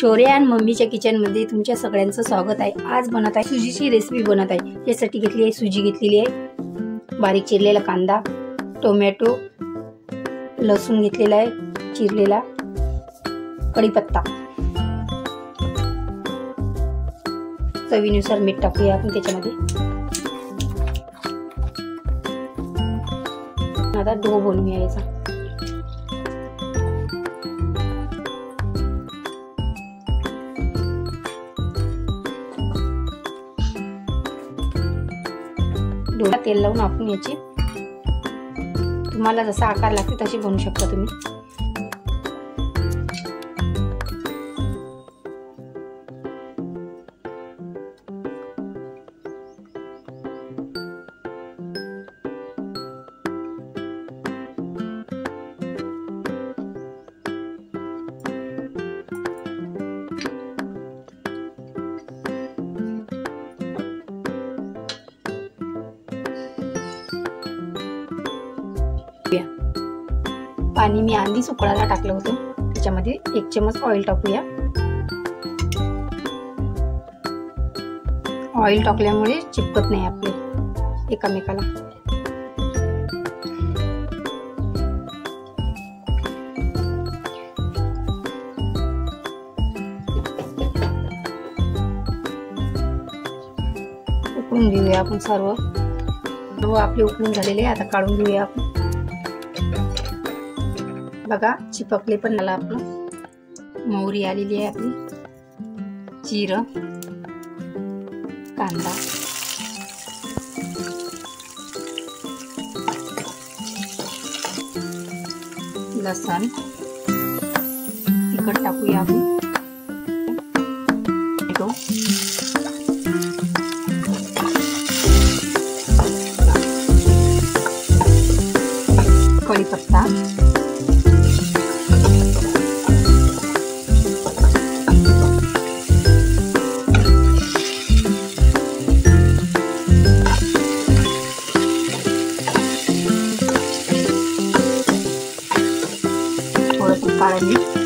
शौर्य आणि मम्मीच्या किचनमध्ये तुमच्या सगळ्यांचं स्वागत आहे। आज बनत आहे सुजीची रेसिपी बनत आहे। यासाठी घेतली आहे सुजी, घेतलेली आहे बारीक चिरलेला कांदा, टोमॅटो, लसूण घेतलेला आहे चिरलेला, कढीपत्ता, चवीनुसार मीठ टाकूया आपण त्याच्यामध्ये। आता डो बनवूया याचा। डोला तेल लावून आपण याची तुम्हाला जसा आकार लागते तशी बनवू शकता तुम्ही। पाणी मी आधी उकळायला टाकलं होतं, त्याच्यामध्ये 1 चमच ऑइल टाकूया। ऑइल टाकल्यामुळे चिपकत नाही आपले एकमेकाला। उकळून घेऊया आपण सर्व आपले उकळून झालेले। आता काढून घेऊया आपण। बघा चिपकले पण मला आपलं। मोहरी आलेली आहे आपली, जिरं, कांदा, लसण, तिखट टाकूया आपण, टोमॅटो, कढीपत्ता, काळा मीठ,